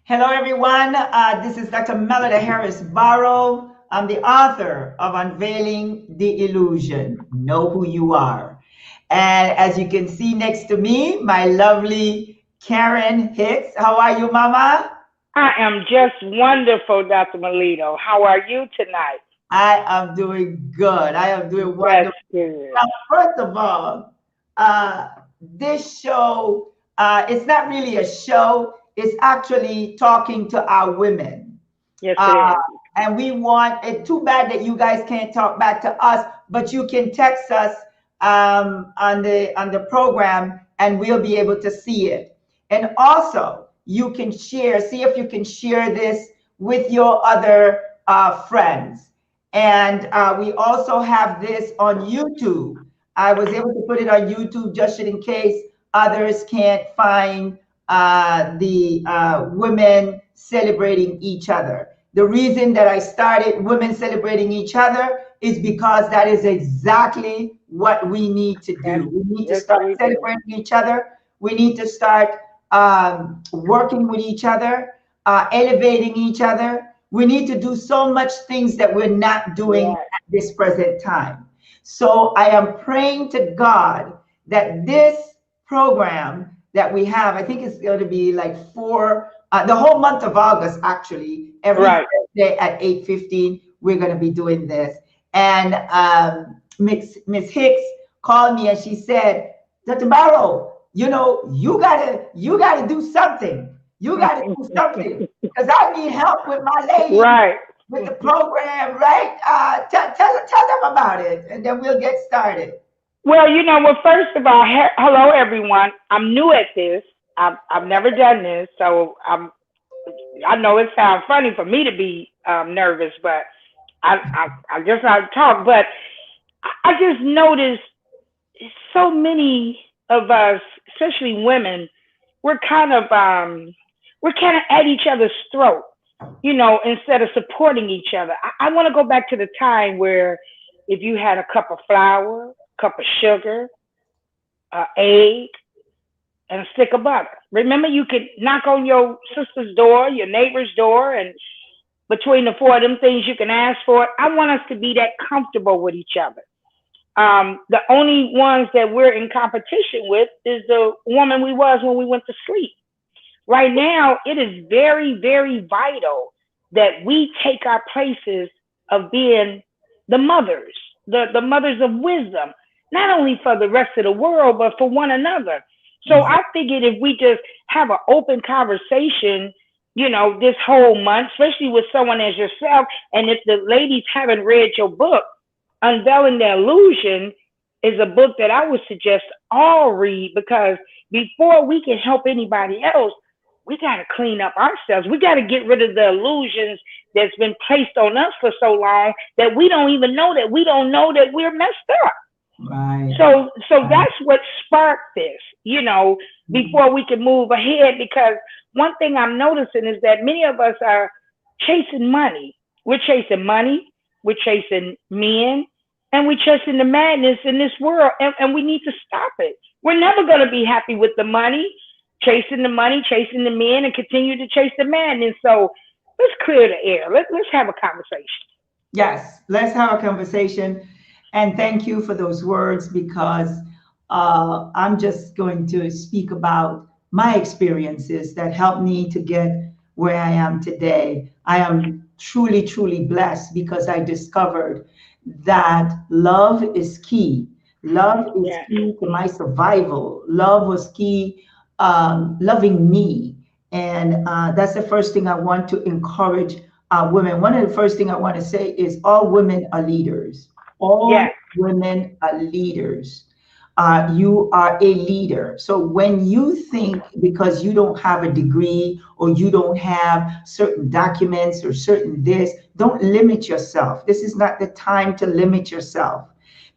Hello, everyone. This is Dr. Melida Harris Barrow. I'm the author of Unveiling the Illusion. Know who you are. And as you can see next to me, my lovely Karen Hicks. How are you, Mama? I am just wonderful, Dr. Melito. How are you tonight? I am doing good. I am doing That's wonderful. good. Now, first of all, this show, it's not really a show. It's actually talking to our women. Yes, it Uh, is. and we want it. Too bad that you guys can't talk back to us, but you can text us on the program, and we'll be able to see it. And also, you can share. See if you can share this with your other friends. And we also have this on YouTube. I was able to put it on YouTube just in case others can't find the women celebrating each other. The reason that I started Women Celebrating Each Other is because that is exactly what we need to Yes, do. We need to yes, start we do. celebrating each other. We need to start working with each other, elevating each other. We need to do so much things that we're not doing Yes. at this present time. So I am praying to God that this program that we have, I think it's going to be like the whole month of August, actually, every Right. Thursday at 8:15, we're going to be doing this. And Miss Hicks called me and she said, Dr. Barrow, you gotta do something. You gotta do something because I need help with my ladies Right. with the program, right? Tell them about it, and then we'll get started. Well, first of all, hello everyone. I'm new at this. I've never done this, so I know it sounds funny for me to be nervous, but I guess I'll talk. But I just noticed so many of us, especially women, we're kind of we're kind of at each other's throat, instead of supporting each other. I want to go back to the time where if you had a cup of flour, cup of sugar, egg, and a stick of butter. Remember, you could knock on your sister's door, your neighbor's door, and between the four of them things you can ask for. I want us to be that comfortable with each other. The only ones that we're in competition with is the woman we was when we went to sleep. Right now, it is very, very vital that we take our places of being the mothers, the mothers of wisdom, not only for the rest of the world, but for one another. So I Exactly. figured if we just have an open conversation, this whole month, especially with someone as yourself, and if the ladies haven't read your book, Unveiling the Illusion is a book that I would suggest all read because before we can help anybody else, we got to clean up ourselves. We got to get rid of the illusions that's been placed on us for so long that we don't even know that we don't know that we're messed up. Right. So Right. that's what sparked this, Mhm. before we can move ahead. Because one thing I'm noticing is that many of us are chasing money. We're chasing money, we're chasing men, and we're chasing the madness in this world, and we need to stop it. We're never going to be happy with the money, chasing the men, and continue to chase the madness. So let's clear the air. Let's have a conversation. Yes, let's have a conversation. And thank you for those words because I'm just going to speak about my experiences that helped me to get where I am today. I am truly, truly blessed because I discovered that love is key. Love is Yes, key to my survival. Love was key, loving me. And that's the first thing I want to encourage women. One of the first thing I want to say is all women are leaders. All yes, women are leaders. You are a leader. So when you think because you don't have a degree or you don't have certain documents or certain this, don't limit yourself. This is not the time to limit yourself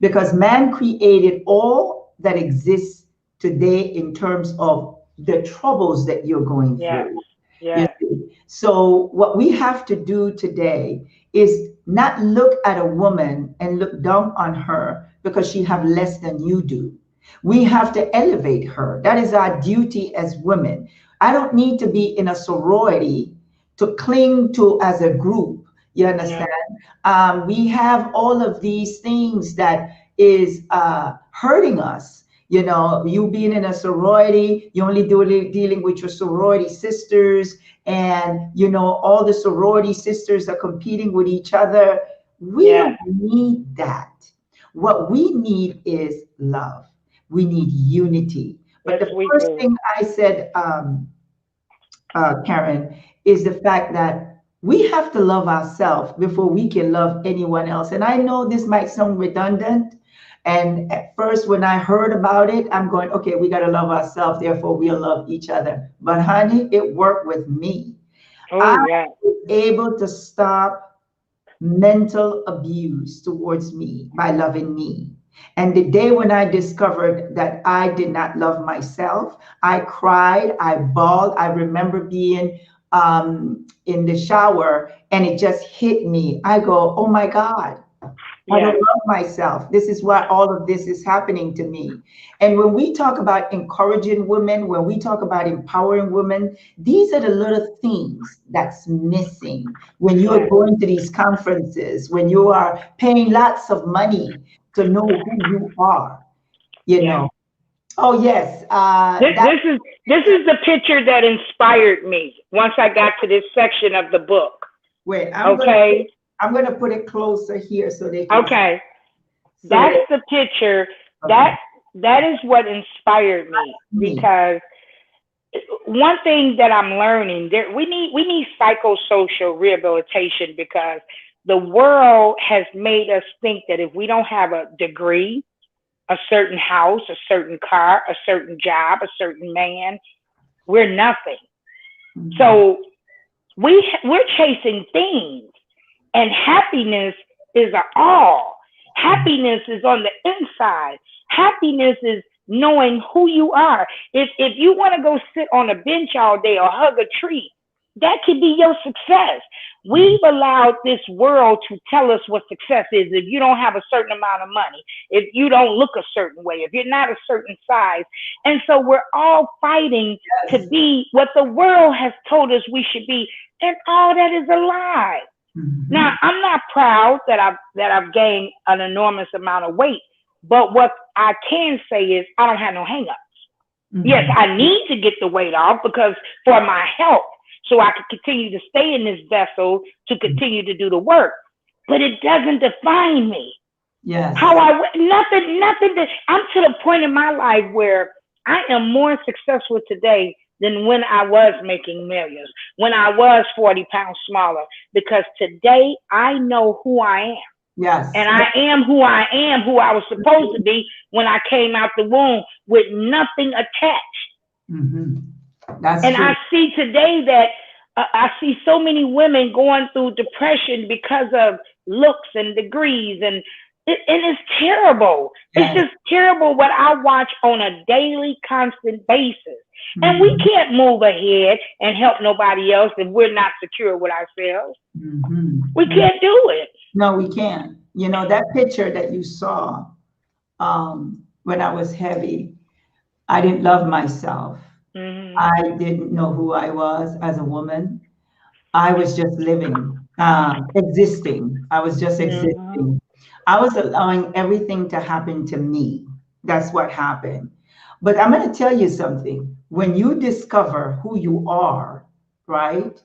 because man created all that exists today in terms of the troubles that you're going yes, through. You yes, see? So what we have to do today is not look at a woman and look down on her because she have less than you do. We have to elevate her. That is our duty as women. I don't need to be in a sorority to cling to as a group. You Yeah. understand? We have all of these things that is hurting us. You know, you being in a sorority, you only dealing with your sorority sisters, and you know all the sorority sisters are competing with each other. We Yeah. don't need that. What we need is love. We need unity. But Yes, the we first do. thing I said, Karen, is the fact that we have to love ourselves before we can love anyone else. And I know this might sound redundant. And at first, when I heard about it, I'm going, okay, we got to love ourselves, therefore we'll love each other. But honey, it worked with me. I Oh, yeah. was able to stop mental abuse towards me by loving me. And the day when I discovered that I did not love myself, I cried, I bawled. I remember being in the shower and it just hit me. I go, oh my God, I don't Yeah. love myself. This is why all of this is happening to me. And when we talk about encouraging women, when we talk about empowering women, these are the little things that's missing when you are Yeah. going to these conferences, when you are paying lots of money to know who you are, you Yeah. know. Oh, yes. This, That this is this picture, is the picture that inspired me once I got to this section of the book. wait, Okay. I'm gonna put it closer here so they can see. Okay. That's So, the picture. okay, That is what inspired me me. because one thing that I'm learning there we need psychosocial rehabilitation because the world has made us think that if we don't have a degree, a certain house, a certain car, a certain job, a certain man, we're nothing. Mhm. So we're chasing things, and happiness is a all. Happiness is on the inside. Happiness is knowing who you are. If you want to go sit on a bench all day or hug a tree, that could be your success. Mhm. We've allowed this world to tell us what success is. If you don't have a certain amount of money, if you don't look a certain way, if you're not a certain size. And so we're all fighting to Yes. be what the world has told us we should be. And all that is a lie. Now, Mhm. I'm not proud that I've gained an enormous amount of weight, but what I can say is I don't have no hangups. Yes, Mhm. I need to get the weight off because for my health, so I can continue to stay in this vessel to continue to do the work. But it doesn't define me. How Yes. I nothing that I'm to the point in my life where I am more successful today than when I was making millions, when I was 40 pounds smaller, because today I know who I am. Yes. And I am who I was supposed to be when I came out the womb with nothing attached. Mhm. That's And true. I see today that I see so many women going through depression because of looks and degrees, and it's terrible. It's Yes. just terrible what I watch on a daily, constant basis. And we Mhm. can't move ahead and help nobody else if we're not secure with ourselves. Mhm. We No, can't do it. no, we can't. You know, that picture that you saw when I was heavy, I didn't love myself. Hmm. I didn't know who I was as a woman. I was just living, existing. I was just Hmm. existing. I was allowing everything to happen to me. That's what happened. But I'm going to tell you something. When you discover who you are, right?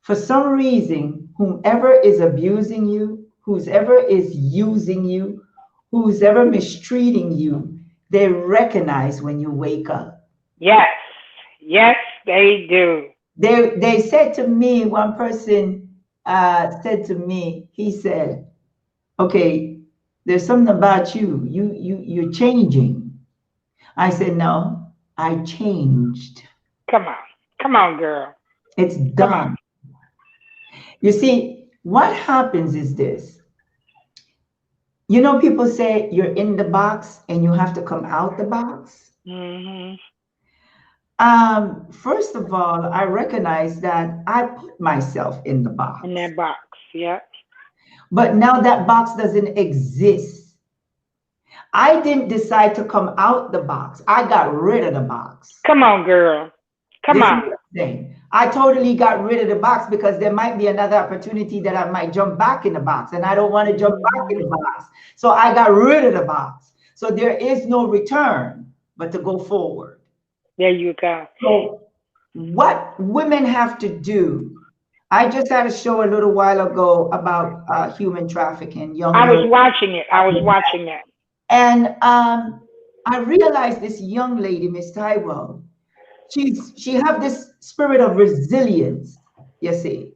For some reason, whomever is abusing you, whoever is using you, who's ever mistreating you, they recognize when you wake up. Yes, yes, they do. They said to me, one person said to me, he said, okay, there's something about you. You're changing. I said, no, I changed. Come on, girl, It's come on. done. You see, what happens is this. You know, people say you're in the box and you have to come out the box. Hmm. First of all, I recognize that I put myself in the In box, that box, yeah. but now that box doesn't exist. I didn't decide to come out the box. I got rid of the box. Come on, girl. Come This is on. what I'm saying. I totally got rid of the box because there might be another opportunity that I might jump back in the box, and I don't want to jump back in the box. So I got rid of the box. So there is no return but to go forward. There you go. So what women have to do, I just had a show a little while ago about human trafficking, young I was girls. watching it. I was watching that. And I realized this young lady, Miss Tywell, she have this spirit of resilience, you see,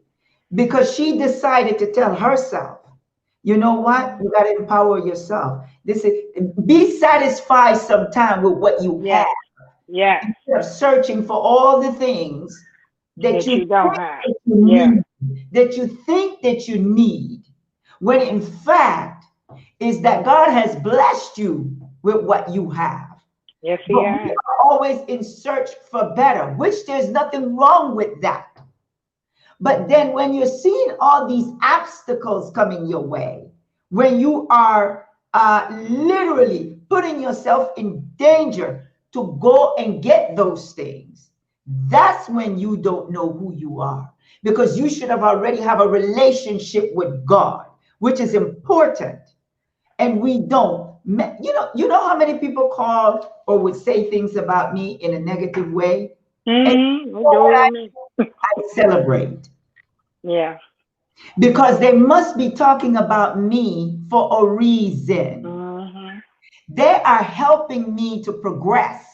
because she decided to tell herself, you know what, you got to empower yourself. This is, be satisfied sometime with what you have, Yes. Yes. instead of searching for all the things that That you you don't think have. that you Yeah. need, that you think that you need, when in fact is that God has blessed you with what you have. Yes, he But we has. are always in search for better, which there's nothing wrong with that. But then when you're seeing all these obstacles coming your way, when you are literally putting yourself in danger to go and get those things, that's when you don't know who you are, because you should have already have a relationship with God, which is important. And we don't. You know how many people call or would say things about me in a negative way, and you Mm-hmm. know Do what it with me. I celebrate, Yeah. because they must be talking about me for a reason. Mm-hmm. They are helping me to progress,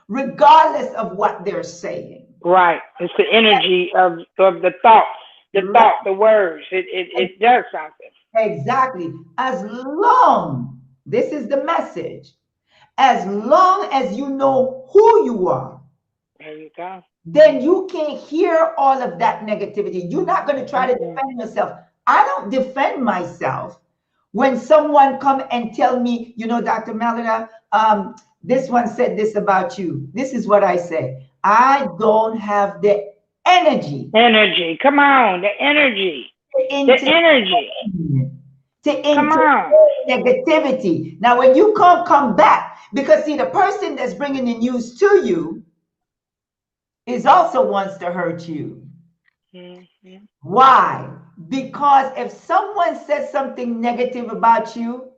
regardless of what they're saying. Right. It's the energy of the thoughts, Right. the words. It does something. Exactly. As long, this is the message, as long as you know who you are, There you go. then you can't hear all of that negativity. You're not going to try to Mm-mm. defend yourself. I don't defend myself when someone come and tell me, Dr. Melida, this one said this about you. This is what I say. I don't have the energy Energy. Come on. The energy. to The energy. Come entertain on. negativity. Now, when you come back, because see, the person that's bringing the news to you is also wants to hurt you. Mm-hmm. Why? Because if someone says something negative about you,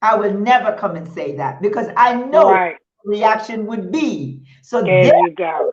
I will never come and say that, because I know Right. the reaction would be. So There there, you go.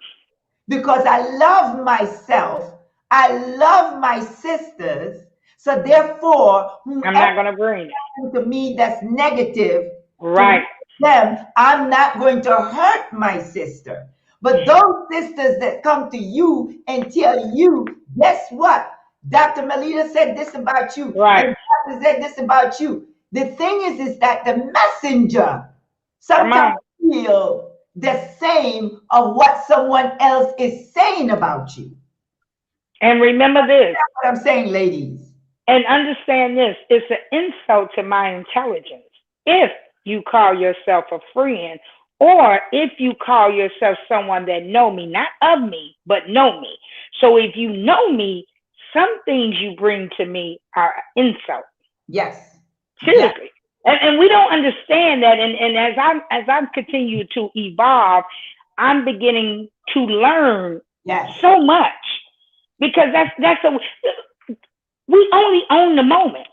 because I love myself, I love my sisters. So therefore, I'm whomever not gonna bring it. to me that's negative to Right. them, I'm not going to hurt my sister. But those sisters that come to you and tell you, guess what? Dr. Melida said this about you, Right. and Dr. said this about you. The thing is that the messenger Come sometimes on. feel the same of what someone else is saying about you. And remember this. That's what I'm saying, ladies. And understand this. It's an insult to my intelligence. If you call yourself a friend, or if you call yourself someone that know me, not of me, but know me. So if you know me, some things you bring to me are insult. Yes. Yes. Seriously. And we don't understand that. And as I continue to evolve, I'm beginning to learn Yes. so much, because that's a we only own the moment.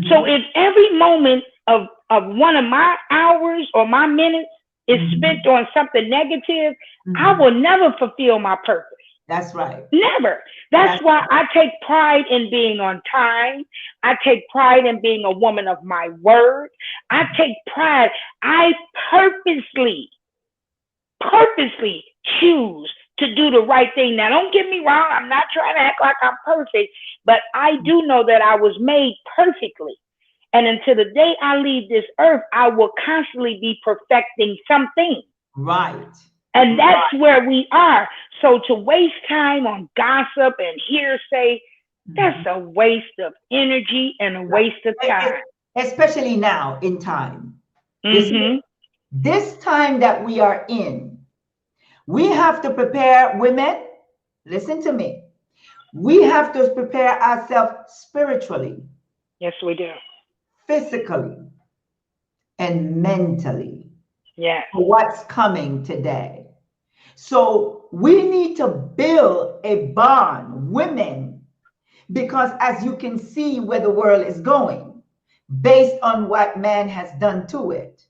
So Mhm. if every moment of one of my hours or my minutes is spent Mhm. on something negative, I Mhm. will never fulfill my purpose. That's right. Never. That's That's why I take pride in being on time. I take pride in being a woman of my word. I take pride. I purposely choose to do the right thing. Now, don't get me wrong. I'm not trying to act like I'm perfect, but I do know that I was made perfectly. And until the day I leave this earth, I will constantly be perfecting something. right. And Right. that's where we are. So to waste time on gossip and hearsay, that's Mhm. a waste of energy and a Right. waste of time. Especially now in time. You see, Mm-hmm. this time that we are in, we have to prepare women. Listen to me. We have to prepare ourselves spiritually, Yes, we do. physically, and mentally Yes. for what's coming today. So we need to build a bond, women, because as you can see where the world is going based on what man has done to it.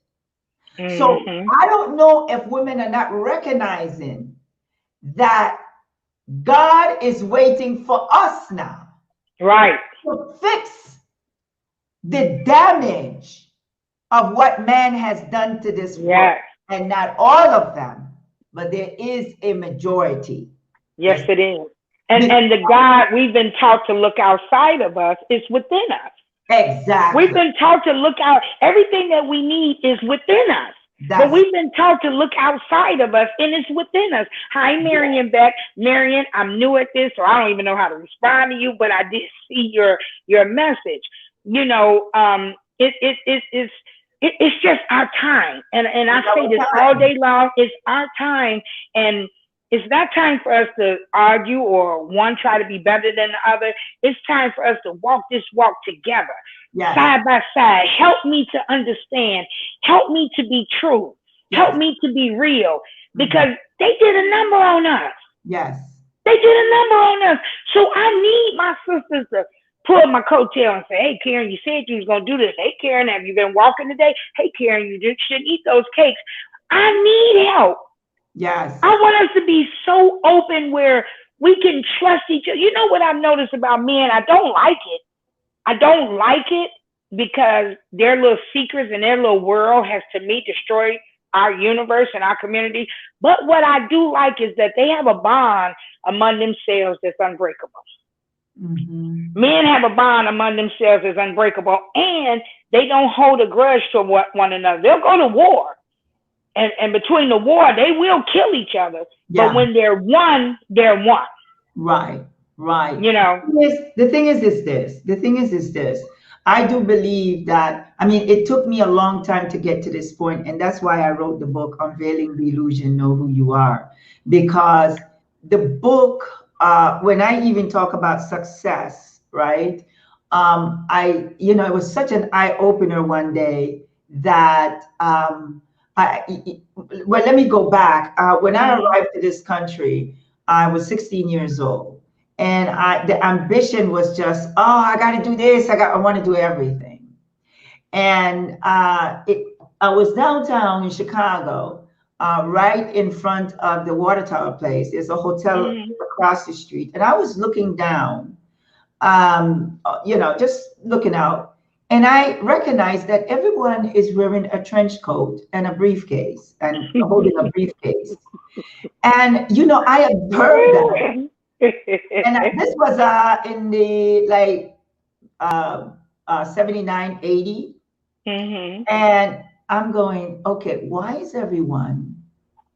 So Mm-hmm. I don't know if women are not recognizing that God is waiting for us now Right. to fix the damage of what man has done to this world. Yes. And not all of them, but there is a majority. Yes, That's it is. And be- and the God we've been taught to look outside of us is within us. We've exactly. been taught to look out. Everything that we need is within us. But That's we've been taught to look outside of us and it's within us. Hi, Marion Beck. Marion, I'm new at this, so I don't even know how to respond to you, but I did see your message. You know, it's just our time. And I say this all time. day long, it's our time. And it's not time for us to argue or one try to be better than the other. It's time for us to walk this walk together, Yes. side by side. Help me to understand. Help me to be true. Help Yes. me to be real. Mhm. Because they did a number on us. Yes. They did a number on us. So I need my sisters to pull my coattail and say, hey, Karen, you said you was going to do this. Hey, Karen, have you been walking today? Hey, Karen, you shouldn't eat those cakes. I need help. Yes. I want us to be so open where we can trust each other. You know what I've noticed about men? I don't like it. I don't like it because their little secrets and their little world has, to me, destroyed our universe and our community. But what I do like is that they have a bond among themselves that's unbreakable. Mm-hmm. Men have a bond among themselves that's unbreakable, and they don't hold a grudge to one another. They'll go to war. And between the war, they will kill each other. But Yeah. when they're one, they're one. Right. Right. You know. The thing is this. The thing is this. I do believe that, I mean, it took me a long time to get to this point, and that's why I wrote the book, Unveiling the Illusion, Know Who You Are. Because the book, when I even talk about success, right? It was such an eye opener one day that well, let me go back. When I Mm-hmm. arrived to this country, I was 16 years old. And the ambition was just, oh, I got to do this. I want to do everything. And I was downtown in Chicago, right in front of the water tower place. There's a hotel Mm-hmm. across the street. And I was looking down, just looking out. And I recognized that everyone is wearing a trench coat and a briefcase and holding a briefcase. And, I observed that. And this was in the like 79, 80. Mm-hmm. And I'm going, okay, why is everyone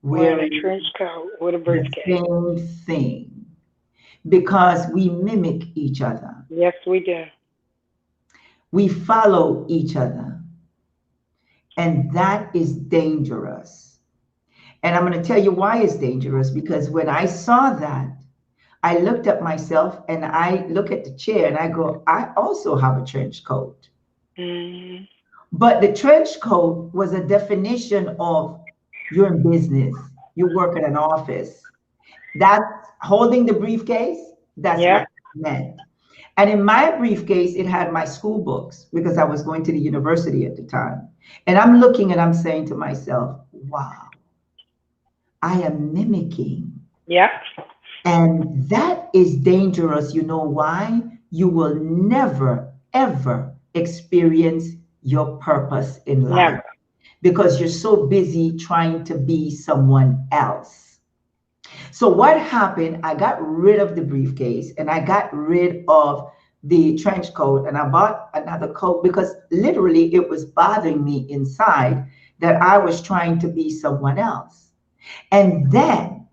Wearing a wearing trench coat with a the briefcase. same thing? Because we mimic each other. Yes, we do. We follow each other. And that is dangerous. And I'm going to tell you why it's dangerous. Because when I saw that, I looked at myself and I look at the chair and I go, I also have a trench coat. Mm-hmm. But the trench coat was a definition of you're in business, you work at an office. That's holding the briefcase, that's what Yep. it meant. And in my briefcase, it had my school books because I was going to the university at the time. And I'm looking and I'm saying to myself, wow, I am mimicking. Yep. And that is dangerous. You know why? You will never, ever experience your purpose in life Never. because you're so busy trying to be someone else. So, what happened? I got rid of the briefcase and I got rid of the trench coat and I bought another coat because literally it was bothering me inside that I was trying to be someone else. And then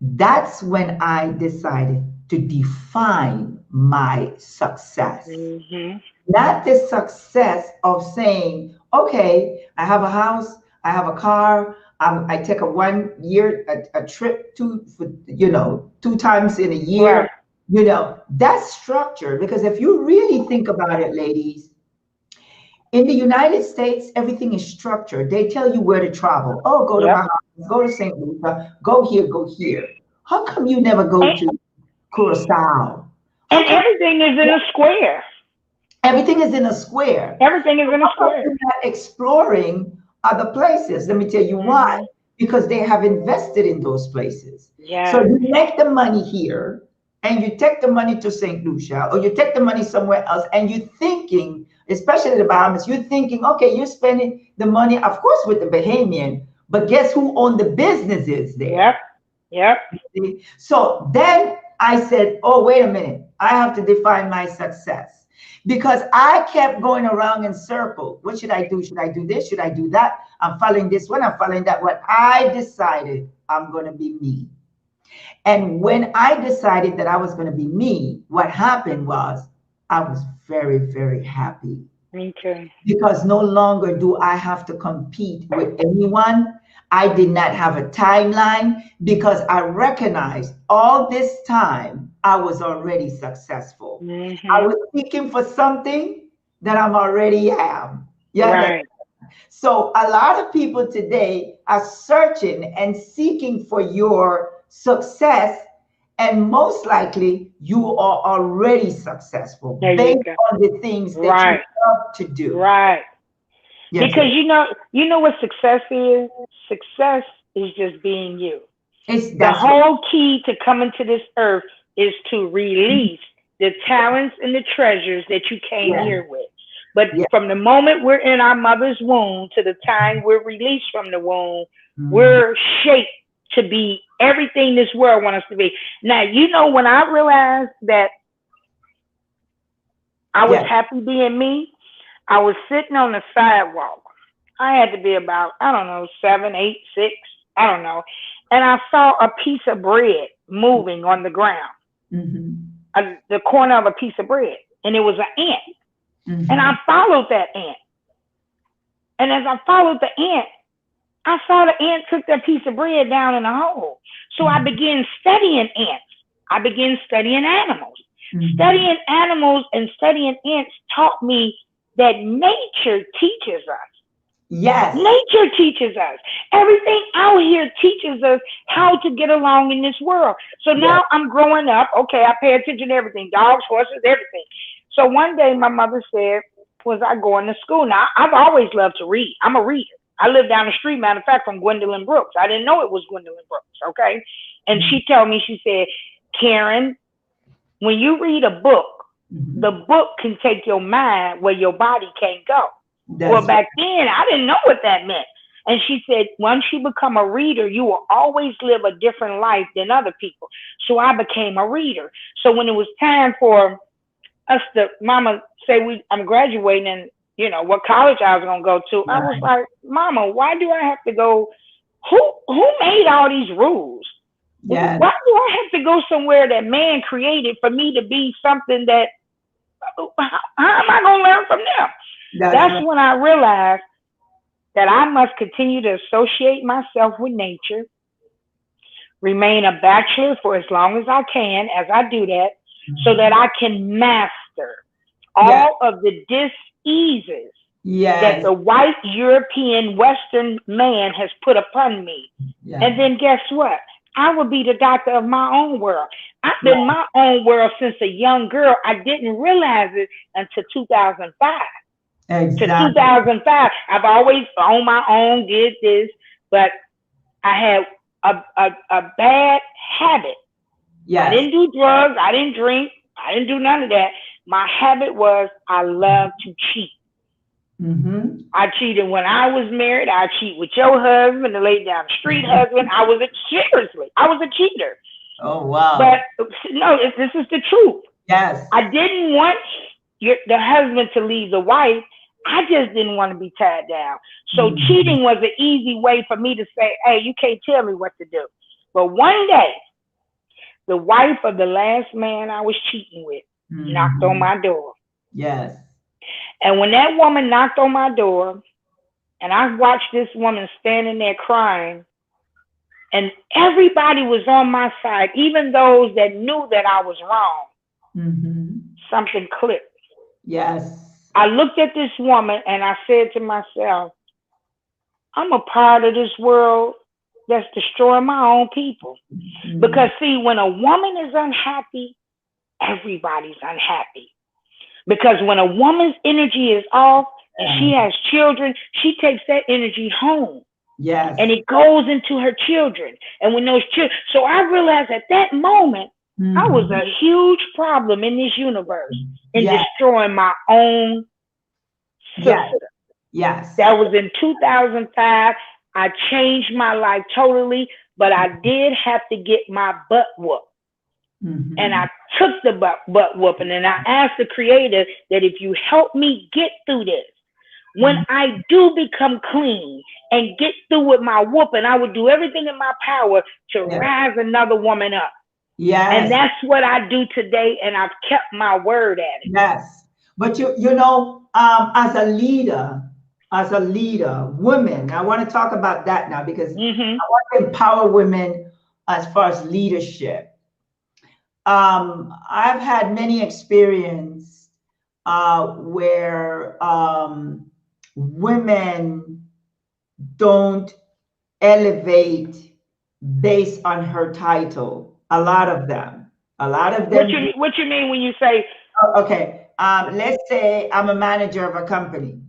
that's when I decided to define my success. Mm-hmm. Not the success of saying, okay, I have a house, I have a car, I take a 1 year a trip two times in a year. Right. That's structure. Because if you really think about it, ladies, in the United States, everything is structured. They tell you where to travel. Oh, go to Yep. Bahamas. Go to St. Lucia, go here, go here. How come you never go And, to Curacao? and How come everything is in a square. everything is in a square? Everything is So in a how come square. you're not exploring other places? Let me tell you why. Hmm. Because they have invested in those places. So Yes. you make the money here and you take the money to St. Lucia or you take the money somewhere else and you're thinking, especially the Bahamas, you're thinking, okay, you're spending the money, of course, with the Bahamian, but guess who owned the businesses Yep. there? Yep. See? So then I said, oh, wait a minute. I have to define my success because I kept going around in circle. What should I do? Should I do this? Should I do that? I'm following this one. I'm following that one. I decided I'm going to be me. And when I decided that I was going to be me, what happened was I was very, very happy Me too. because no longer do I have to compete with anyone. I did not have a timeline because I recognized all this time I was already successful. I Hmm. was seeking for something that I'm already am. Yeah. Right. So a lot of people today are searching and seeking for your success, and most likely you are already successful There you based go. on the things that you Right. love to do. Right. Yes, Because it, you know what success is? Success is just being you. it's The that's right. whole key to coming to this earth is to release the talents and the treasures that you came Yeah, here with. But yeah. from the moment we're in our mother's womb to the time we're released from the womb, Mhm. we're shaped to be everything this world wants us to be. Now, you know, when I realized that I was Yeah. happy being me, I was sitting on the sidewalk. I had to be about, I don't know, 7, 8, 6, I don't know. And I saw a piece of bread moving on the ground, Hmm. the corner of a piece of bread. And it was an ant. And I Hmm. followed that ant. And as I followed the ant, I saw the ant took that piece of bread down in a hole. So I Hmm. began studying ants. I began studying animals. Hmm. Studying animals and studying ants taught me that nature teaches us. Yes. Nature teaches us. Everything out here teaches us how to get along in this world. So Yes. now I'm growing up. Okay, I pay attention to everything, dogs, horses, everything. So one day my mother said, was I going to school? Now, I've always loved to read. I'm a reader. I live down the street, matter of fact, from Gwendolyn Brooks. I didn't know it was Gwendolyn Brooks, okay? And she told me, she said, Karen, when you read a book, the Hmm. book can take your mind where your body can't go. Well, That's right. back then, I didn't know what that meant. And she said, once you become a reader, you will always live a different life than other people. So I became a reader. So when it was time for us to, mama say I'm graduating and, you know, what college I was going to go to, I was Right. like, mama, why do I have to go? Who made all these rules? Yes. Why do I have to go somewhere that man created for me to be something that, how am I going to learn from them? That's That's right. when I realized that I must continue to associate myself with nature, remain a bachelor for as long as I can as I do that, so that Mhm. I can master Yes. all of the diseases that Yes. the white European Western man has put upon me. Yeah. And then guess what? I will be the doctor of my own world. I've been Right. my own world since a young girl. I didn't realize it until 2005. To Exactly. 2005, I've always on my own did this, but I had a bad habit. I Yes. didn't do drugs. I didn't drink. I didn't do none of that. My habit was I love to cheat. Hmm. I cheated when I was married. I cheat with your husband, the lady down the street husband. Seriously, I was a cheater. Oh, But wow. no, this is the truth. Yes. I didn't want the husband to leave the wife. I just didn't want to be tied down. So Hmm. cheating was an easy way for me to say, hey, you can't tell me what to do. But one day, the wife of the last man I was cheating with knocked on Hmm. my door. Yes. And when that woman knocked on my door, and I watched this woman standing there crying, and everybody was on my side, even those that knew that I was wrong, Hmm. something clicked. Yes. I looked at this woman and I said to myself, I'm a part of this world That's destroying my own people. Mhm. Because see, when a woman is unhappy, everybody's unhappy. Because when a woman's energy is off and she has children, she takes that energy home Yes. and it goes into her children. And when those children, so I realized at that moment, I was Mhm. a huge problem in this universe in Yes. destroying my own Yes. sister. Yes. That was in 2005. I changed my life totally, but I did have to get my butt whooped. And Mhm. I took the butt whooping and I asked the creator that if you help me get through this, when Mhm. I do become clean and get through with my whooping, I would do everything in my power to Yes. rise another woman up. And Yes. that's what I do today, and I've kept my word at it. Yes. But as a leader, women, I want to talk about that now because Mm-hmm. I want to empower women as far as leadership. I've had many experience where women don't elevate based on her title. A lot of them. A lot of them. What you mean when you say? Okay. Let's say I'm a manager of a company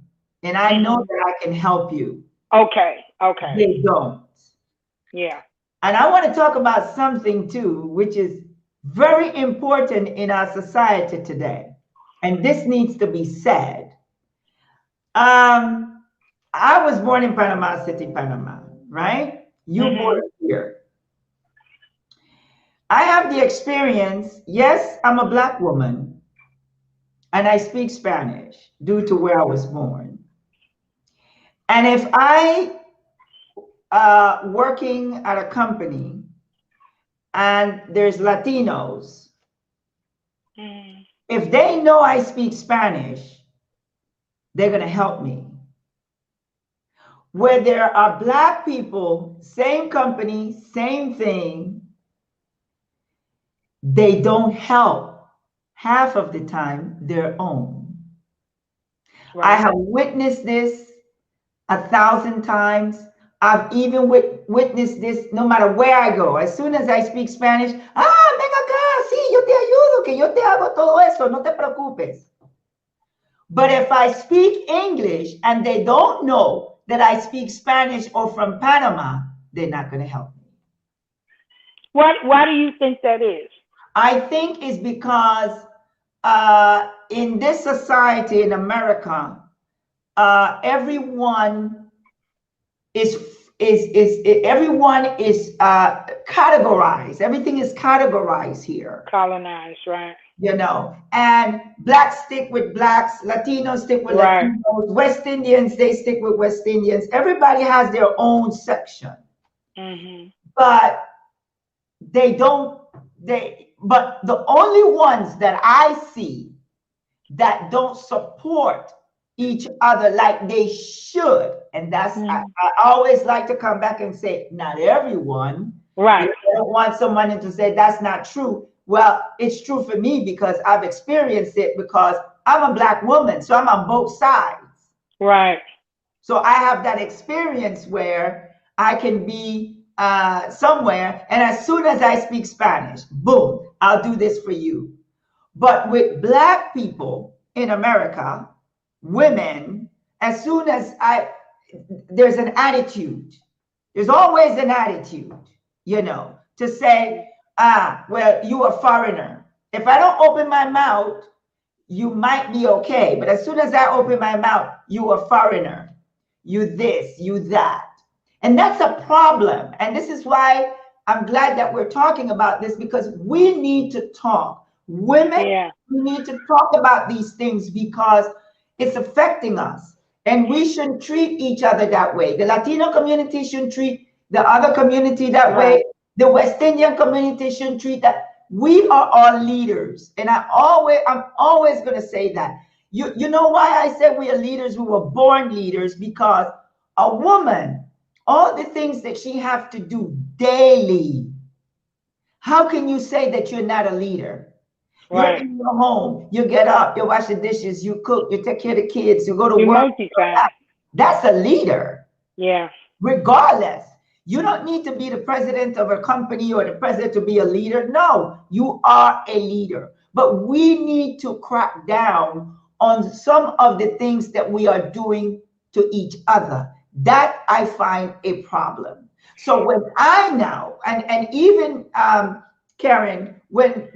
and I know Mm-hmm. that I can help you. Okay, okay, They don't. yeah. And I want to talk about something too, which is very important in our society today. And this needs to be said. Um, I was born in Panama City, Panama, right? You born Mm-hmm. here. I have the experience. Yes, I'm a black woman and I speak Spanish due to where I was born. And if I working at a company and there's Latinos, Mm-hmm. if they know I speak Spanish, they're going to help me. Where there are black people, same company, same thing, they don't help half of the time their own. I Right. have witnessed this 1,000 times. I've even witnessed this no matter where I go. As soon as I speak Spanish, ven acá, sí, yo te ayudo, que yo te hago todo eso, no te preocupes. But if I speak English and they don't know that I speak Spanish or from Panama, they're not going to help me. Why do you think that is? I think it's because in this society in America, everyone is everyone is categorized. Everything is categorized here, Colonized, right? and blacks stick with blacks, Latinos stick with Right. Latinos, West Indians they stick with West Indians. Everybody has their own section, Mm-hmm. but they don't. But the only ones that I see that don't support each other like they should. And that's, Mm-hmm. I always like to come back and say, not everyone, Right. because I don't want someone to say that's not true. Well, it's true for me because I've experienced it because I'm a black woman, so I'm on both sides. Right. So I have that experience where I can be somewhere, and as soon as I speak Spanish, boom, I'll do this for you. But with black people in America, women, as soon as there's an attitude. There's always an attitude, to say, well, you a foreigner. If I don't open my mouth, you might be okay. But as soon as I open my mouth, you a foreigner. You this, you that. And that's a problem. And this is why I'm glad that we're talking about this because we need to talk. Women, Yeah. we need to talk about these things because it's affecting us. And we shouldn't treat each other that way. The Latino community shouldn't treat the other community that Right. way. The West Indian community shouldn't treat that. We are all leaders. And I'm always going to say that. You know why I said we are leaders? We were born leaders because a woman, all the things that she have to do daily, how can you say that you're not a leader? You're Right. in your home, you get up, you wash the dishes, you cook, you take care of the kids, you go to You work. multitask. That's a leader, Yeah. regardless. You don't need to be the president of a company or the president to be a leader. No, you are a leader. But we need to crack down on some of the things that we are doing to each other. That I find a problem. So when I now, and even Karen, when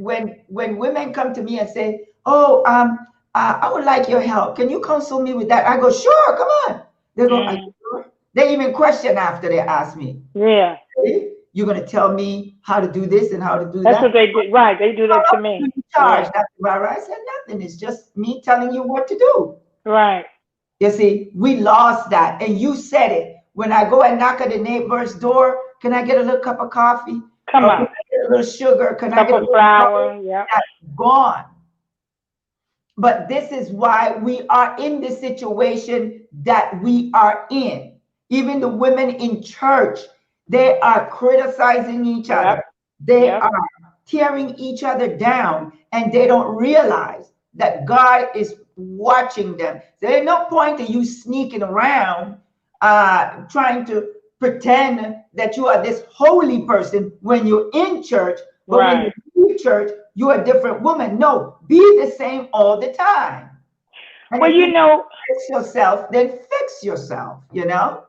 women come to me and say, "Oh, I would like your help. Can you counsel me with that?" I go, "Sure, come on." They go, "Are you Mm. sure?" They even question after they ask me, Yeah. "Really? You're going to tell me how to do this and how to do That's that? what they do. Right. They do How that to else do me. you charge, Yeah. Dr. Barrow?" I said, "Nothing. It's just me telling you what to do." Right. You see, we lost that. And you said it. When I go and knock at the neighbor's door, can I get a little cup of coffee? Come Or can on. I get a little sugar? Can I Cup get a of little butter? flour. Yep. That's gone. But this is why we are in the situation that we are in. Even the women in church, they are criticizing each Yep. other. They Yep. are tearing each other down, and they don't realize that God is watching them. There's no point in you sneaking around, trying to pretend that you are this holy person when you're in church, but when you Right. leave church, you're a different woman. No, be the same all the time. And Well, if you you know, fix yourself, then fix yourself, you know?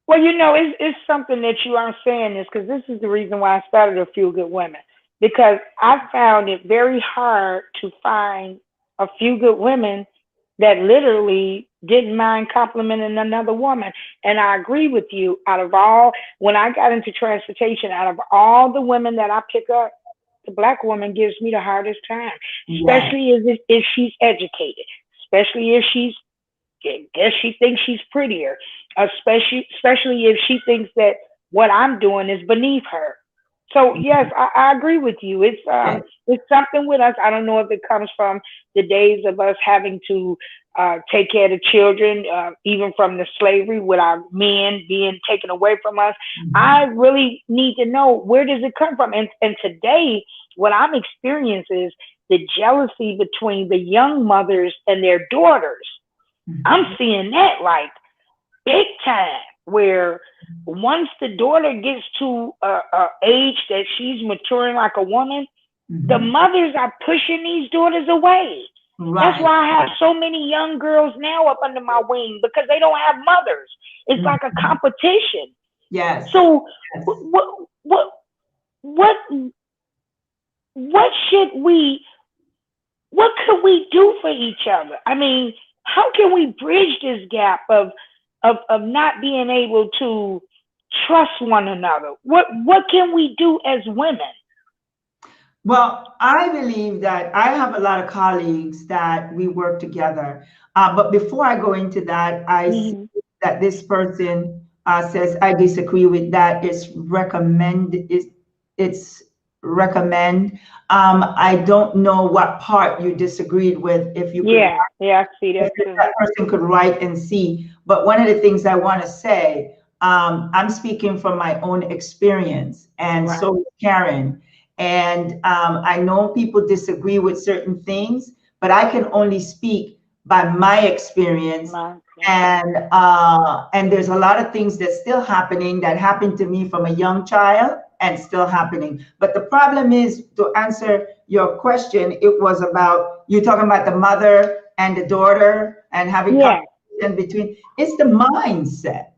it's something that you are saying this because this is the reason why I started a few good women because I found it very hard to find a few good women that literally didn't mind complimenting another woman. And I agree with you. Out of all, when I got into transportation, out of all the women that I pick up, the black woman gives me the hardest time, Yes. especially if she's educated, especially if she's guess she thinks she's prettier, especially if she thinks that what I'm doing is beneath her. So yes, I agree with you. It's something with us. I don't know if it comes from the days of us having to take care of the children, even from the slavery with our men being taken away from us. I Mhm. really need to know where does it come from. And today, what I'm experiencing is the jealousy between the young mothers and their daughters. I'm Mhm. seeing that like big time, where once the daughter gets to a age that she's maturing like a woman, the Mhm. mothers are pushing these daughters away. That's Right. why I have so many young girls now up under my wing because they don't have mothers. It's like a Mhm. competition. Yes. So Yes. what what should we what could we do for each other? I mean, how can we bridge this gap of not being able to trust one another? What can we do as women? Well, I believe that I have a lot of colleagues that we work together. But before I go into that, I see Mm-hmm. that this person says, "I disagree with that. It's recommend." I don't know what part you disagreed with. If you could, Yeah, yeah, I see if that too. that person could write and see. But one of the things I want to say, I'm speaking from my own experience, and Right. so is Karen. And I know people disagree with certain things, but I can only speak by my experience. Yeah. And there's a lot of things that's still happening that happened to me from a young child and still happening. But the problem is, to answer your question, it was about you talking about the mother and the daughter and having Yeah. competition between. It's the mindset,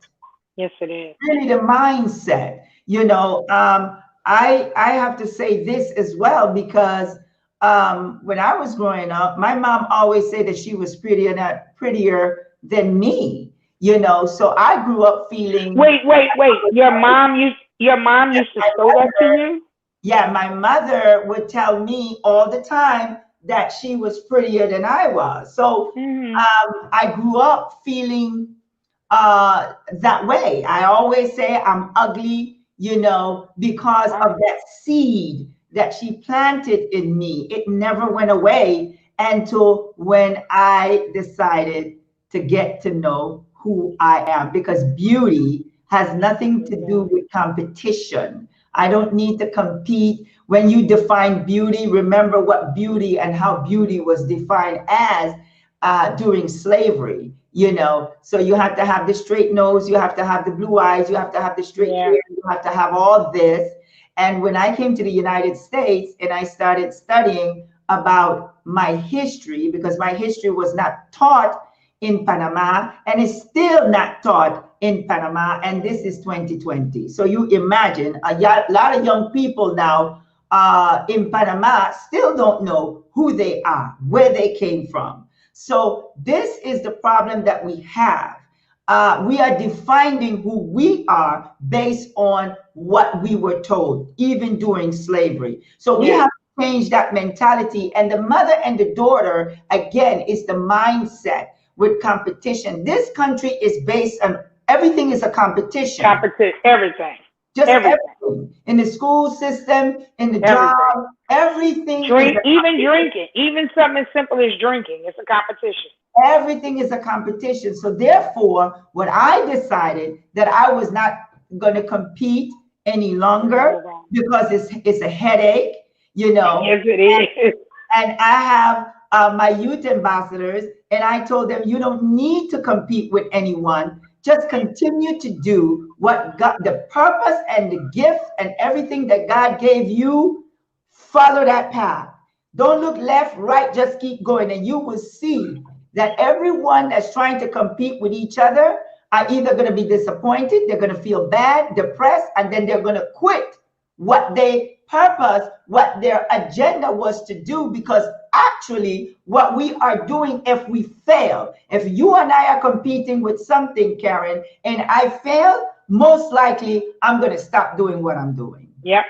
Yes, it is. really the mindset. I have to say this as well because when I was growing up, my mom always said that she was prettier than me. So I grew up feeling. Wait. Your mom used to My show that to mother, you? yeah, my mother would tell me all the time that she was prettier than I was. So Mm-hmm. I grew up feeling that way. I always say I'm ugly, because of Wow. that seed that she planted in me. It never went away until when I decided to get to know who I am, because beauty has nothing to Yeah. do with competition. I don't need to compete. When you define beauty, remember what beauty and how beauty was defined as during slavery. So you have to have the straight nose, you have to have the blue eyes, you have to have the straight hair, Yeah. you have to have all this. And when I came to the United States and I started studying about my history, because my history was not taught in Panama and is still not taught in Panama, and this is 2020. So you imagine lot of young people now in Panama still don't know who they are, where they came from. So this is the problem that we have. We are defining who we are based on what we were told, even during slavery. So we Yeah. have to change that mentality. And the mother and the daughter, again, is the mindset with competition. This country is based on everything is a competition. Competition. Everything. Just Everything. everything in the school system, in the job, Everything. everything is Drink. a Even competition. drinking. Even something as simple as drinking. It's a competition. Everything is a competition. So therefore, what I decided that I was not going to compete any longer Hold on. because it's a headache, you know. Yes, it is. And I have my youth ambassadors, and I told them, you don't need to compete with anyone. Just continue to do what God, the purpose and the gift and everything that God gave you. Follow that path. Don't look left, right, just keep going. And you will see that everyone that's trying to compete with each other are either going to be disappointed, they're going to feel bad, depressed, and then they're going to quit what they purpose, what their agenda was to do, because actually what we are doing, if we fail, if you and I are competing with something, Karen, and I fail, most likely I'm going to stop doing what I'm doing. Yep.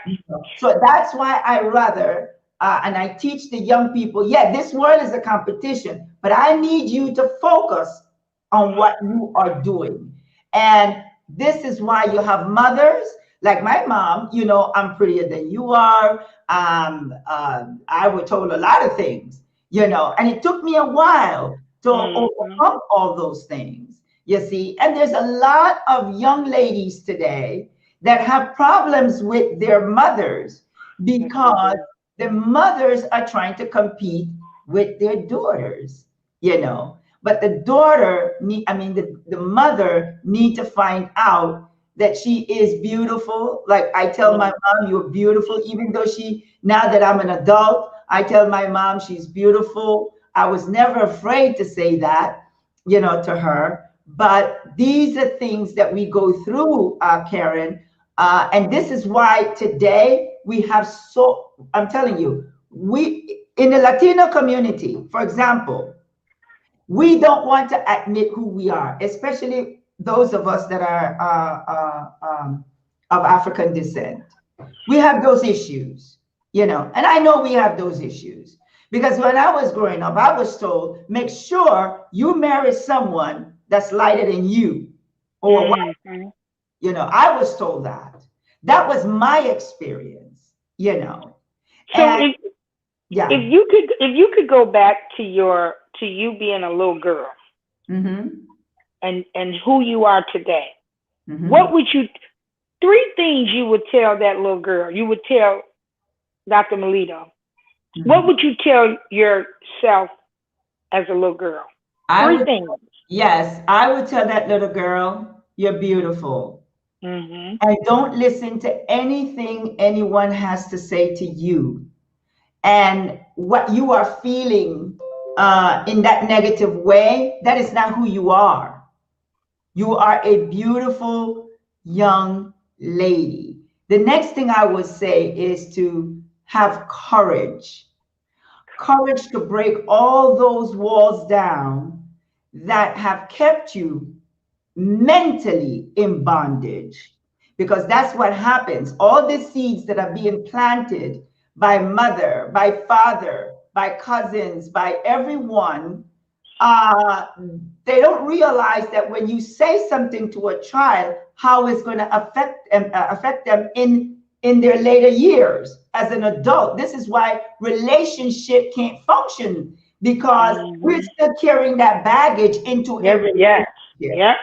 So that's why I rather, and I teach the young people, yeah, this world is a competition, but I need you to focus on what you are doing. And this is why you have mothers like my mom, I'm prettier than you are. I was told a lot of things, and it took me a while to overcome all those things, you see. And there's a lot of young ladies today that have problems with their mothers because the mothers are trying to compete with their daughters. But the daughter the mother need to find out that she is beautiful. Like I tell my mom, you're beautiful, even though now that I'm an adult, I tell my mom she's beautiful. I was never afraid to say that, to her. But these are things that we go through, Karen. And this is why today we have I'm telling you, we in the Latino community, for example, we don't want to admit who we are, especially those of us that are of African descent. We have those issues, and I know we have those issues because when I was growing up, I was told, make sure you marry someone that's lighter than you or I was told that. That was my experience, So and yeah. if you could go back to you being a little girl and who you are today, what would you 3 things you would tell that little girl? You would tell Dr. Melida. What would you tell yourself as a little girl? 3 things. Yes, I would tell that little girl, you're beautiful. And don't listen to anything anyone has to say to you. And what you are feeling in that negative way, that is not who you are. You are a beautiful young lady. The next thing I would say is to have courage to break all those walls down that have kept you mentally in bondage, because that's what happens. All the seeds that are being planted by mother, by father, by cousins, by everyone, they don't realize that when you say something to a child, how it's going to affect them in their later years as an adult. This is why relationship can't function, because we're still carrying that baggage into every relationship.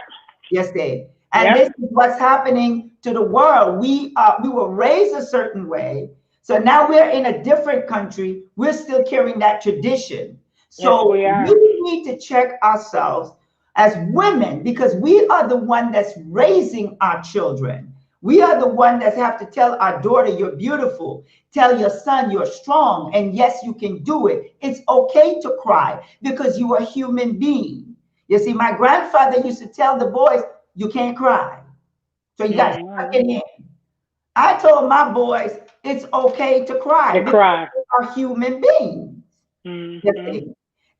Yes, Dave. And this is what's happening to the world. We were raised a certain way. So now we're in a different country. We're still carrying that tradition. So we need to check ourselves. as women, because we are the one that's raising our children. We are the one that have to tell our daughter, you're beautiful. Tell your son, you're strong. And yes, you can do it. It's okay to cry because you are a human being. You see, my grandfather used to tell the boys, you can't cry. So you got to tuck it in. I told my boys, it's okay to cry To because cry. we are human beings. You Mm-hmm. see?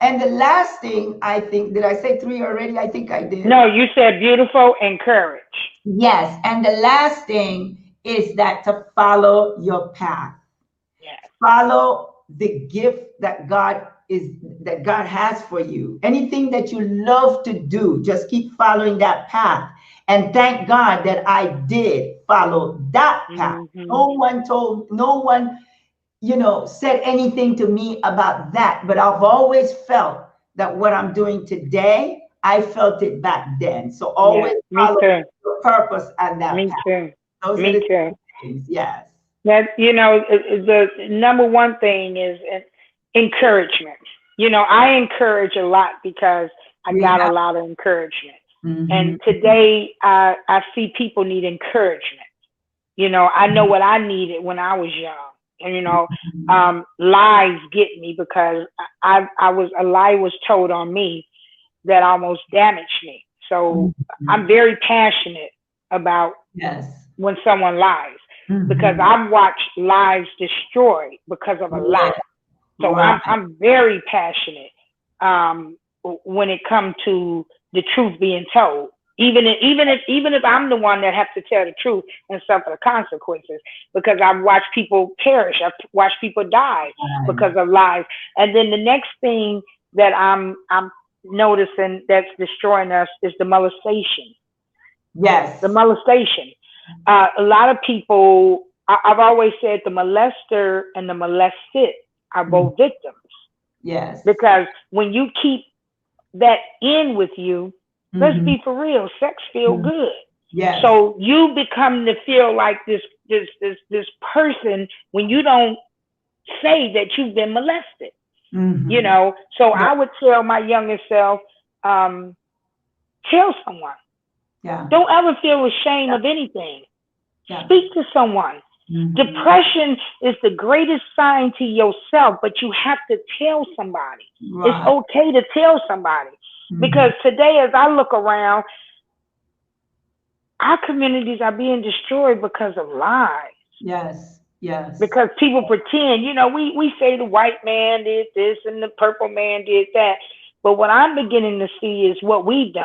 And the last thing, I think, did I say three already? I think I did. No, you said beautiful and courage. Yes. And the last thing is that to follow your path. Yes. Follow the gift that God has for you. Anything that you love to do, just keep following that path. And thank God that I did follow that path. Mm-hmm. No one, said anything to me about that. But I've always felt that what I'm doing today, I felt it back then. So Yeah, always me follow too. your purpose and that Me path. too. Those are Me the too. things. Yes. That, the number one thing is encouragement. I encourage a lot because I We got a have. lot of encouragement. Mhm. And today I see people need encouragement. I know what I needed when I was young. And lies get me because a lie was told on me that almost damaged me. So I'm Mhm. very passionate about Yes. when someone lies because Mhm. I've watched lives destroyed because of a lie. Yeah. So Right. I'm very passionate um, when it comes to the truth being told. Even if I'm the one that have to tell the truth and suffer the consequences, because I've watched people perish, I've watched people die Right. because of lies. And then the next thing that I'm noticing that's destroying us is the molestation. The Yes. molestation. A lot of people, I've always said the molester and the molested are Mm. both victims Yes. because when you keep that in with you, let's Mhm. be for real, sex feel Mhm. good. Yes. So you become to feel like this person when you don't say that you've been molested. Mhm. So Yeah. I would tell my younger self, um, tell someone. Yeah. Don't ever feel ashamed of anything. Yeah. Speak to someone. Mhm. Depression is the greatest sign to yourself, but you have to tell somebody. It's Right. okay to tell somebody. Mhm. Because today, as I look around, our communities are being destroyed because of lies. Yes. Yes. Because people pretend, we say the white man did this and the purple man did that. But what I'm beginning to see is what we've done,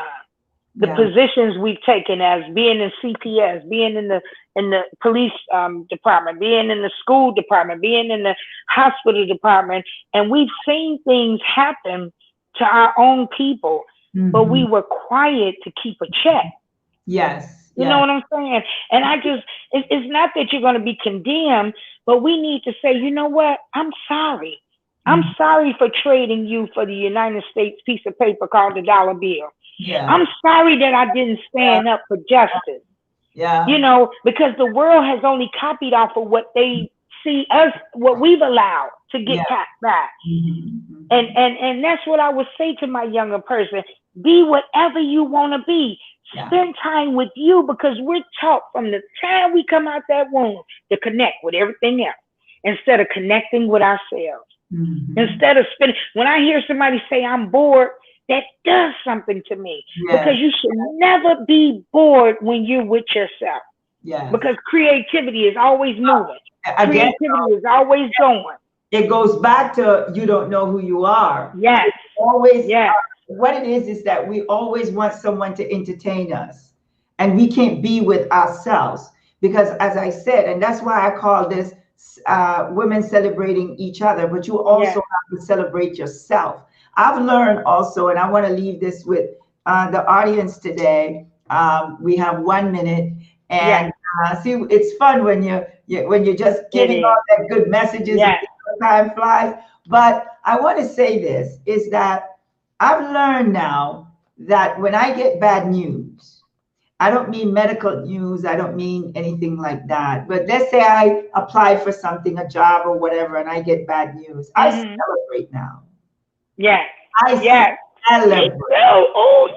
the Yeah. positions we've taken as being in CPS, being in the police department, being in the school department, being in the hospital department, and we've seen things happen to our own people, but we Mhm. were quiet to keep a check. Yes. You know Yes. what I'm saying? And it's not that you're going to be condemned, but we need to say, you know what? I'm sorry. I'm Mhm. sorry for trading you for the United States piece of paper called the dollar bill. Yeah. I'm sorry that I didn't Yeah. stand up for justice, Yeah. because the world has only copied off of what they see us, what we've allowed to get Yeah. back. Mhm. And Mhm. and and that's what I would say to my younger person. Be whatever you want to be. Yeah. Spend time with you because we're taught from the time we come out that womb to connect with everything else instead of connecting with ourselves. Mhm. Instead of spending, when I hear somebody say I'm bored, that does something to me because Yes. you should never be bored when you're with yourself Yes. because creativity is always moving. Again, Creativity is always going. it goes back to you don't know who you are. So Yes, always, yes, what it is that we always want someone to entertain us, and we can't be with ourselves because, as I said, and that's why I call this women celebrating each other. But you also yes, have to celebrate yourself. I've learned also, and I want to leave this with the audience today. We have 1 minute, yes. and see, it's fun when when you're just It giving all is. that good messages and Yes. time flies. But I want to say this is that I've learned now that when I get bad news, I don't mean medical news, I don't mean anything like that. But let's say I apply for something, a job or whatever, and I get bad news. I Hmm. celebrate now. Yes. I Yes. Celebrate. No, oh,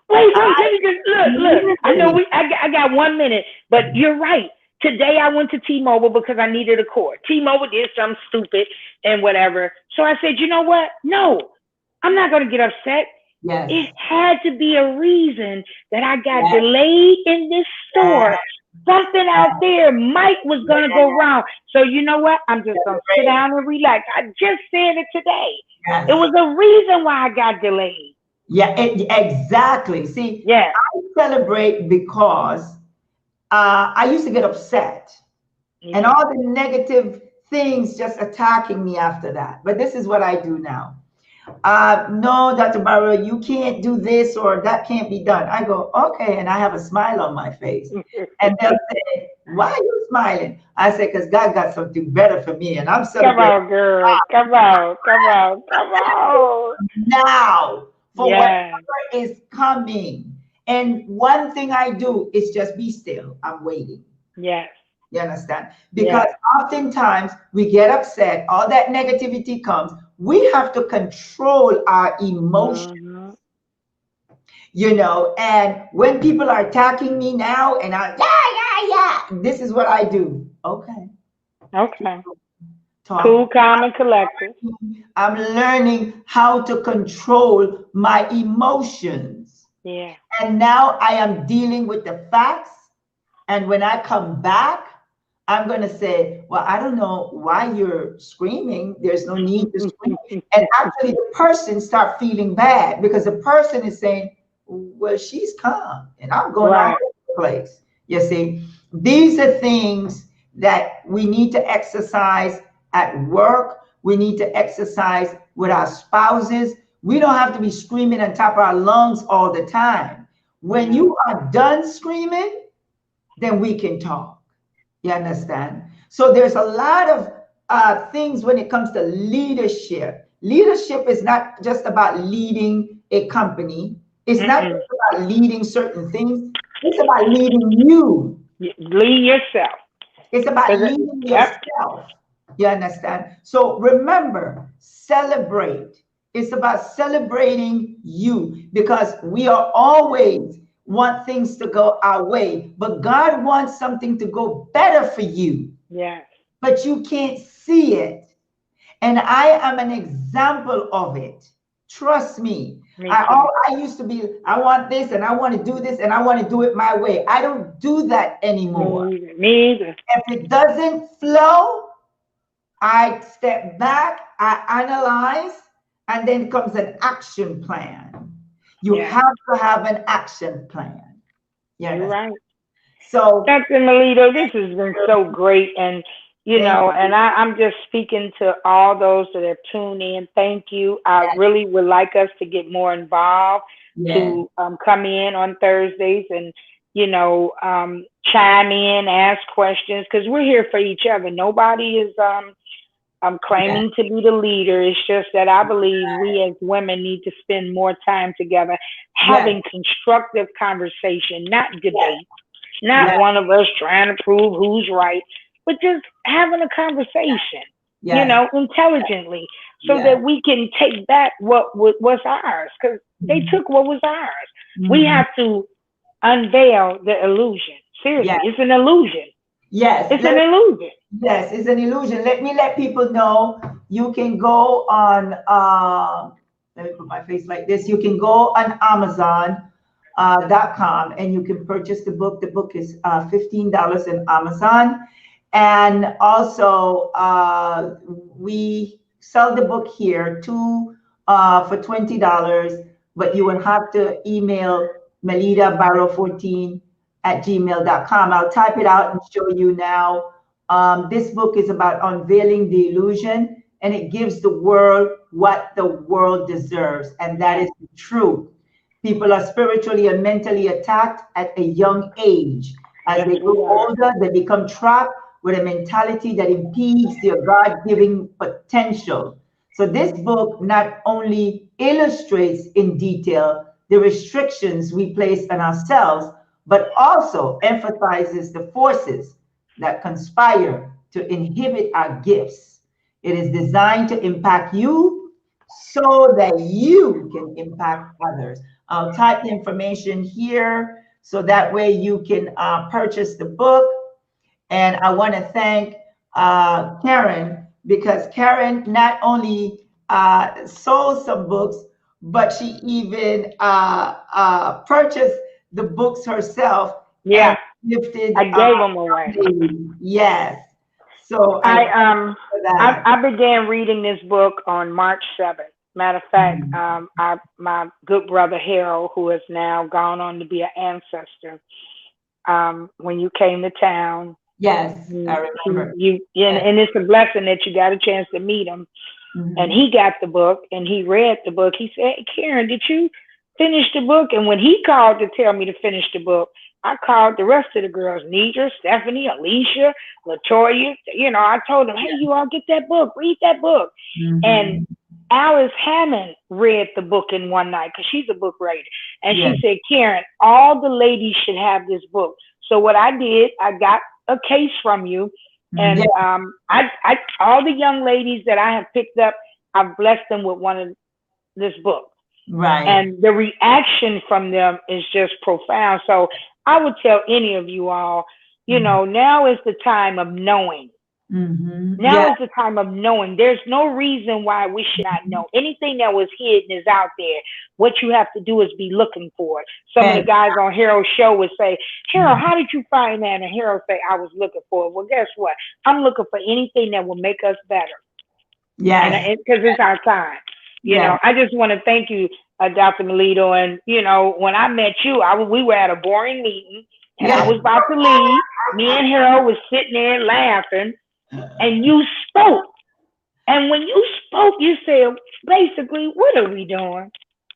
wait, I let me just look. I know I got 1 minute, but you're right. Today I went to T-Mobile because I needed a cord. T-Mobile did something stupid and whatever. So I said, you know what? No, I'm not going to get upset. It Yes. had to be a reason that I got Yes. delayed in this store. Something out there, Mike was Yes. gonna go wrong. So you know what? I'm just gonna sit Celebrate. down and relax. I just said it today. It Yes. was a reason why I got delayed. Yeah, exactly. See, Yeah. I celebrate because I used to get upset Me and too. all the negative things just attacking me after that. But this is what I do now. No, Dr. Barrow, you can't do this or that can't be done. I go, okay, and I have a smile on my face. And they'll say, why are you smiling? I say, because God got something better for me, and I'm Come celebrating on, girl. Come on. Come on. Come on. now for whatever Yeah. is coming. And one thing I do is just be still. I'm waiting. Yes. You understand? Because Yes. oftentimes we get upset, all that negativity comes. We have to control our emotions, Mm-hmm. and when people are attacking me now, and this is what I do. Okay, Okay. talk. Cool, calm, and collected. I'm learning how to control my emotions. Yeah. And now I am dealing with the facts. And when I come back, I'm going to say, well, I don't know why you're screaming. There's no need to scream. And actually, the person start feeling bad because the person is saying, well, she's calm and I'm going all Right. over the place. You see, these are things that we need to exercise at work. We need to exercise with our spouses. We don't have to be screaming on top of our lungs all the time. When No. you are done screaming, then we can talk. You understand? So there's a lot of things when it comes to leadership. Leadership is not just about leading a company. It's not Mm-mm. just about leading certain things. It's about leading you. Lead yourself. It's about 'Cause leading yep. yourself. You understand? So remember, celebrate. It's about celebrating you because we are always want things to go our way, but God wants something to go better for you, Yes. but you can't see it. And I am an example of it. Trust me. Me too. I used to be, I want this and I want to do this and I want to do it my way. I don't do that Me anymore. either. Me either. If it doesn't flow, I step back, I analyze, and then comes an action plan. You Yeah. have to have an action plan. You You're understand? right. So, Dr. Melida, this has been so great. And, thank and I'm just speaking to all those that have tuned in. Thank you. I really would like us to get more involved, yes, to come in on Thursdays and, chime in, ask questions, because we're here for each other. Nobody is yes, claiming to be the leader. It's just that I believe we as women need to spend more time together yes, having constructive conversation, not yes, debate, not yes, one of us trying to prove who's right, but just having a conversation, yes, intelligently, so yes. that we can take back what was ours, because they Mhm, took what was ours. We mhm. have to unveil the illusion. Seriously, Yes, it's an illusion. yes. It's an illusion. Yes, it's an illusion. Let me let people know. You can go on. Let me put my face like this. You can go on Amazon. .com and you can purchase the book. The book is $15 in Amazon, and also we sell the book here too for $20. But you will have to email Melida Barrow 14 at gmail.com. I'll type it out and show you now. This book is about unveiling the illusion, and it gives the world what the world deserves, and that is the truth. People are spiritually and mentally attacked at a young age. As Yes, they grow we are. older, they become trapped with a mentality that impedes their God-given potential. So this book not only illustrates in detail the restrictions we place on ourselves, but also emphasizes the forces that conspire to inhibit our gifts. It is designed to impact you so that you can impact others. I'll type the information here so that way you can purchase the book. And I want to thank Karen, because Karen not only sold some books, but she even purchased the books herself Yeah, and gifted I gave them away. ladies. Yes. So I I thank you for that. I began reading this book on March 7th. Matter of fact, Mhm. my good brother Harold, who has now gone on to be an ancestor, when you came to town, Yes, I remember. Yes. and it's a blessing that you got a chance to meet him. And Mhm. he got the book and he read the book. He said, "Hey, Karen, did you finish the book?" And when he called to tell me to finish the book, I called the rest of the girls, Nidra, Stephanie, Alicia, Latoya. You know, I told them, "Hey, you all get that book, read that book." And Mhm. Alice Hammond read the book in one night because she's a book writer. And Yes. she said, "Karen, all the ladies should have this book." So what I did, I got a case from you. Mhm. And Yes. I all the young ladies that I have picked up, I've blessed them with one of this book. Right. And the reaction from them is just profound. So I would tell any of you all, you Mhm. know, now is the time of knowing. Mhm. Now Yes. is the time of knowing. There's no reason why we should not know. Anything that was hidden is out there. What you have to do is be looking for it. Some of the And guys on Harold's show would say, "Harold, how did you find that?" And Harold say, "I was looking for it." Well, guess what? I'm looking for anything that will make us better. And yes. because it's our time. You Yes. know, I just want to thank you, Dr. Melito. And, you know, when I met you, we were at a boring meeting and I Yes. was about to leave. Me and Harold was sitting there laughing and you spoke. And when you spoke, you said, basically, what are we doing?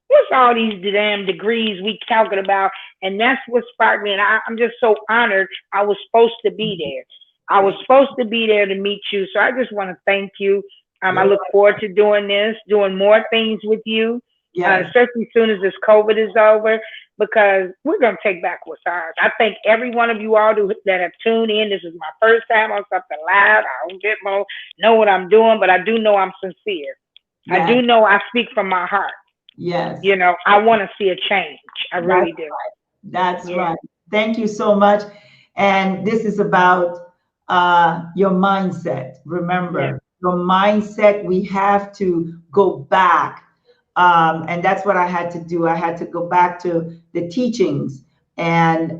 What's all these damn degrees we talking about? And that's what sparked me. And I'm just so honored I was supposed to be there. I was Thank supposed to be there to meet you. So I just want to thank you. I you. look forward to doing this, doing more things with you, Yes. especially as soon as this COVID is over, because we're going to take back what's ours. I thank every one of you all that have tuned in. This is my first time on something live. I don't get more, know what I'm doing, but I do know I'm sincere. I Yes. do know I speak from my heart. Yes. You know, I want to see a change. I That's really do. That's Yeah. right. Thank you so much. And this is about your mindset. Yeah. Remember, your mindset, we have to go back. And that's what I had to do. I had to go back to the teachings and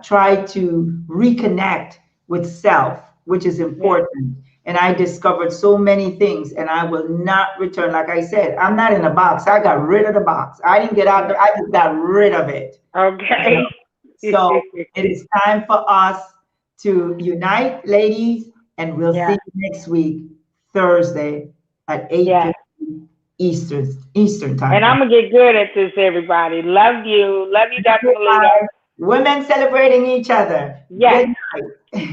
try to reconnect with self, which is Yeah. important. And I discovered so many things, and I will not return. Like I said, I'm not in a box. I got rid of the box. I didn't get out Yeah. there. I just got rid of it. You know? Okay. So it is time for us to unite, ladies, and we'll see Yeah. you next week, Thursday at Yeah. 8:50 Eastern And time. I'm gonna get good at this, everybody. Love you. Love you, Dr. Melita. Women celebrating each other. Yes. Good night.